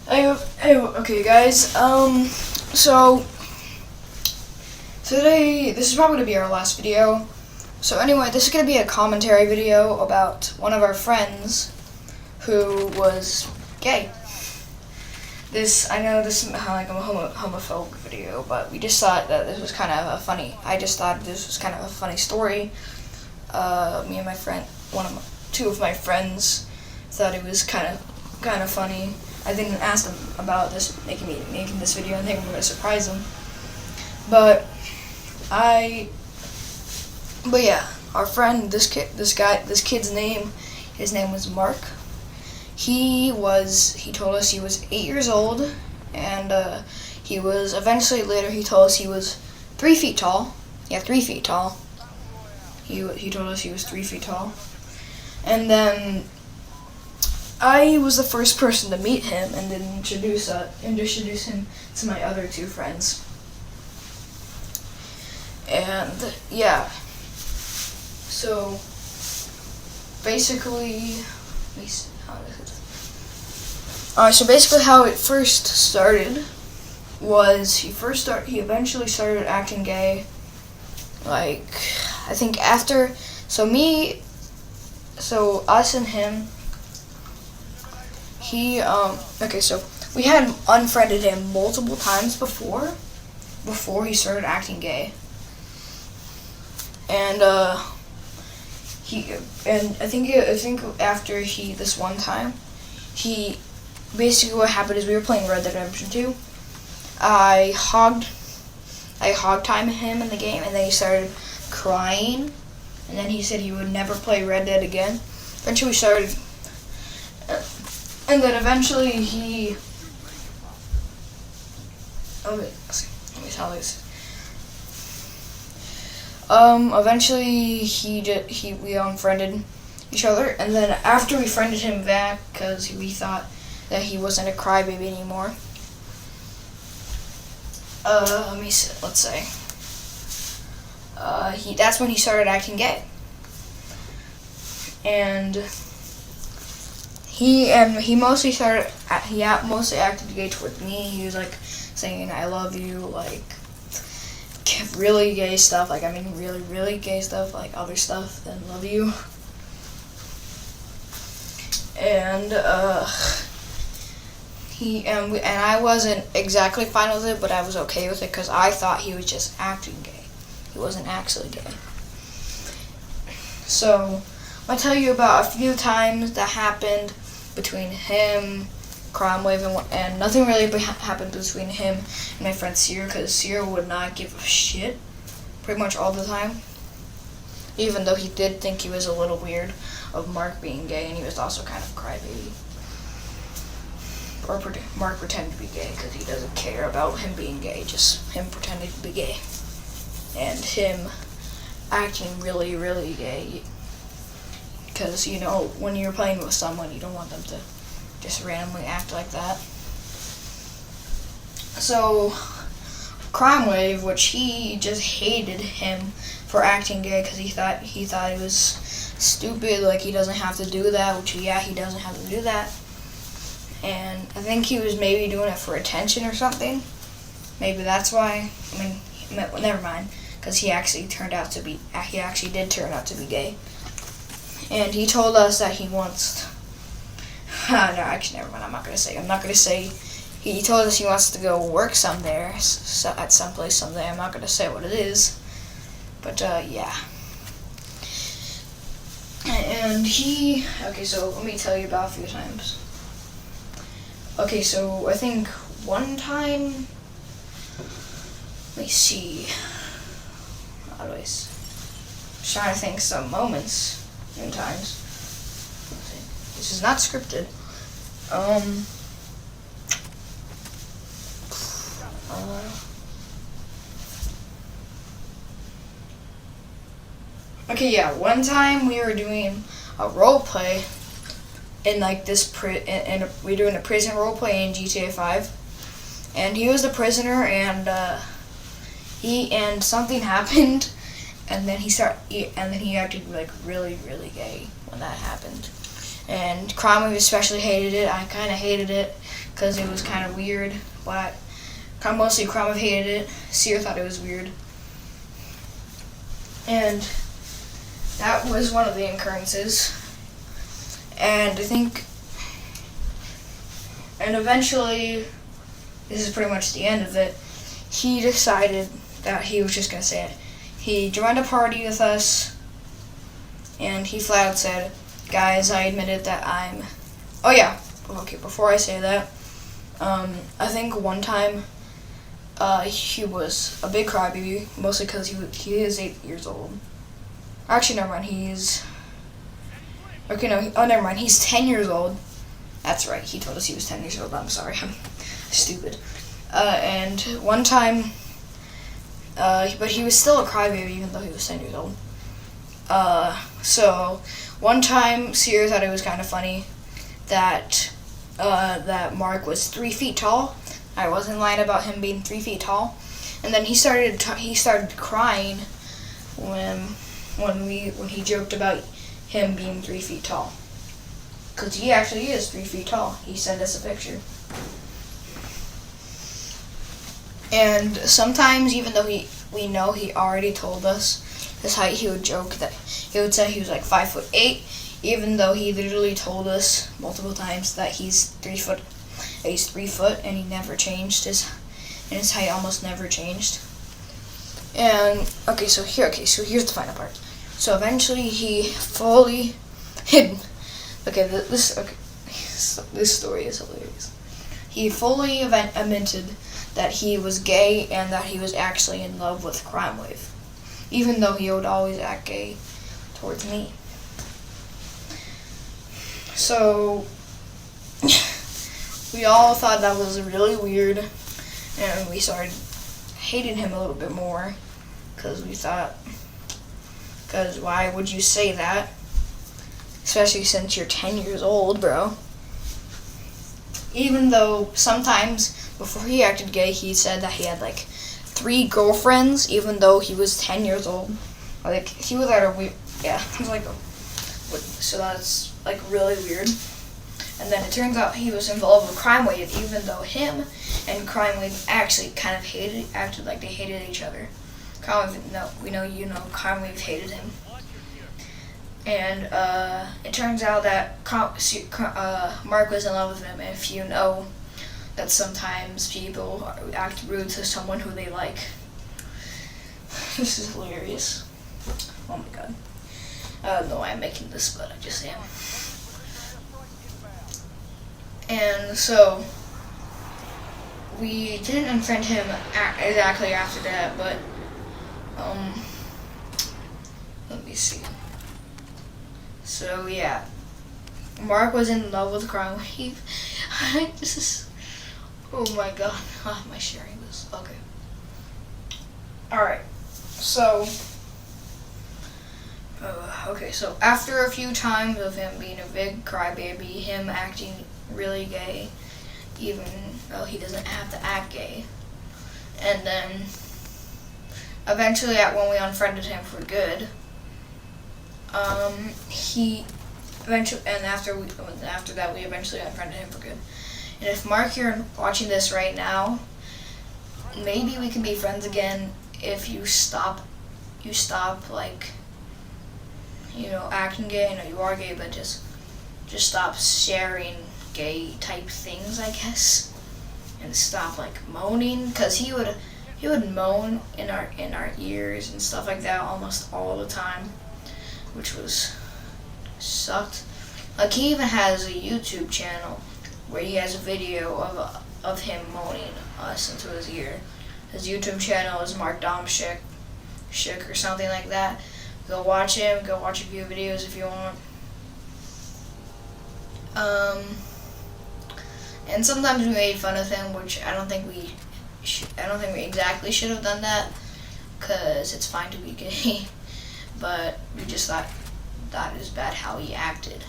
Okay, guys. So today this is probably gonna be our last video. So anyway, this is gonna be a commentary video about one of our friends who was gay. I know this is like a homophobic video, but we just thought that this was kind of a funny. I just thought this was kind of a funny story. Me and my friend, two of my friends, thought it was kind of funny. I didn't ask them about this, making this video, and think I'm gonna surprise them. But yeah, our friend, this kid's name, his name was Mark. He told us he was 8 years old, and he was eventually later he told us he was 3 feet tall. Yeah, 3 feet tall. He told us he was 3 feet tall, and then I was the first person to meet him and then introduce him to my other two friends. And yeah, so basically, how it first started was he eventually started acting gay. Like, I think after, us and him, so we had unfriended him multiple times before he started acting gay. And I think after this one time, basically what happened is we were playing Red Dead Redemption 2. I hog timed him in the game, and then he started crying, and then he said he would never play Red Dead again. Eventually we started, and then eventually he, let me tell this. Eventually we unfriended each other, and then after we friended him back, because we thought that he wasn't a crybaby anymore. Let's say. That's when he started acting gay. And he mostly acted gay towards me. He was like saying I love you, like really gay stuff, really, really gay stuff, like other stuff than love you. And I wasn't exactly fine with it, but I was okay with it because I thought he was just acting gay. He wasn't actually gay. So I'll tell you about a few times that happened between him, Crime Wave, and nothing really happened between him and my friend Sierra, because Sierra would not give a shit pretty much all the time, even though he did think he was a little weird of Mark being gay, and he was also kind of a crybaby. Or Mark pretended to be gay because he doesn't care about him being gay, just him pretending to be gay. And him acting really, really gay. Because, when you're playing with someone, you don't want them to just randomly act like that. So, Crime Wave, which he just hated him for acting gay because he thought it was stupid, like he doesn't have to do that, which he doesn't have to do that. And I think he was maybe doing it for attention or something. Maybe that's why. Never mind, because he actually did turn out to be gay. And he told us that he wants. No, actually, never mind. I'm not gonna say. He told us he wants to go work at someplace someday. I'm not gonna say what it is, but yeah. And so let me tell you about a few times. Okay, so I think one time, let me see, I'm trying to think some moments and times. This is not scripted. Okay, yeah, one time we were doing a role play in like this we were doing a prison role play in GTA 5, and he was the prisoner, and something happened, and then he acted like really, really gay when that happened. And Crime Wave especially hated it. I kind of hated it because it was kind of weird, but mostly Crime Wave hated it. Seer thought it was weird. And that was one of the occurrences. And I think, and eventually, this is pretty much the end of it, he decided that he was just going to say it. He joined a party with us, and he flat out said, guys, I admitted that I'm... Oh yeah, okay, before I say that, I think one time, he was a big crybaby, mostly because he is 8 years old. Actually, never mind, never mind, he's 10 years old. That's right, he told us he was 10 years old, I'm sorry, I'm stupid. And one time, but he was still a crybaby even though he was 10 years old. So one time, Seer thought it was kind of funny that Mark was 3 feet tall. I wasn't lying about him being 3 feet tall. And then he started crying when he joked about him being 3 feet tall. Because he actually is 3 feet tall. He sent us a picture. And sometimes, even though we know he already told us his height, he would joke that he would say he was like 5'8", even though he literally told us multiple times that he's 3 foot, and he never changed his height almost never changed. And so here's the final part. So eventually he fully hid. This story is hilarious. He fully admitted that he was gay and that he was actually in love with Crime Wave, even though he would always act gay towards me. So we all thought that was really weird, and we started hating him a little bit more because why would you say that? Especially since you're 10 years old, bro. Even though sometimes before he acted gay, he said that he had like 3 girlfriends, even though he was 10 years old. Like, he was at a weird, yeah, he was like, so that's like really weird. And then it turns out he was involved with Crime Wave, even though him and Crime Wave actually kind of acted like they hated each other. Crime Wave, Crime Wave hated him. And it turns out that Mark was in love with him. If you know that sometimes people act rude to someone who they like. This is hilarious. Oh my god. I don't know why I'm making this, but I just am. And so, we didn't unfriend him exactly after that, but, let me see. So, yeah. Mark was in love with Crime Wave. This is, oh my god. How am I sharing this? Okay. Alright. So, so after a few times of him being a big crybaby, him acting really gay, even though he doesn't have to act gay, and then eventually when we unfriended him for good, after that we eventually unfriended him for good. And if Mark, you're watching this right now, maybe we can be friends again if you stop like, acting gay. I know you are gay, but just stop sharing gay type things, I guess, and stop like moaning, because he would moan in our ears and stuff like that almost all the time, which sucked. Like, he even has a YouTube channel where he has a video of him moaning us into his ear. His YouTube channel is Mark Dom Schick or something like that. Go watch him. Go watch a few videos if you want. And sometimes we made fun of him, which I don't think we exactly should have done that, because it's fine to be gay. But we just thought it was bad how he acted.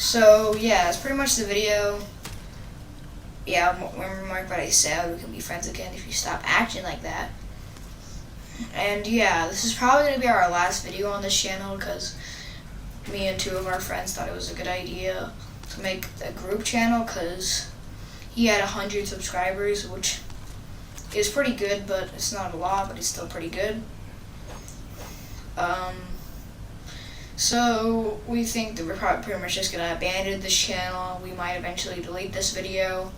So yeah, that's pretty much the video. Yeah, remember Mark, but I said we can be friends again if you stop acting like that. And yeah, this is probably going to be our last video on this channel, because me and two of our friends thought it was a good idea to make a group channel because he had 100 subscribers, which is pretty good, but it's not a lot, but it's still pretty good. So we think that we're probably pretty much just gonna abandon this channel. We might eventually delete this video.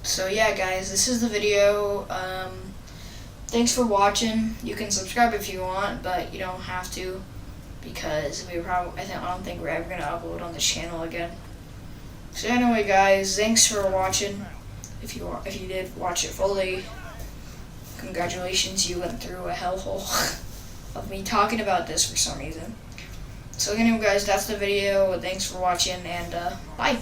So yeah, guys, this is the video. Thanks for watching. You can subscribe if you want, but you don't have to, because I don't think we're ever gonna upload on this channel again. So anyway, guys, thanks for watching. If you did watch it fully, congratulations, you went through a hellhole of me talking about this for some reason. So anyway, guys, that's the video. Thanks for watching, and bye.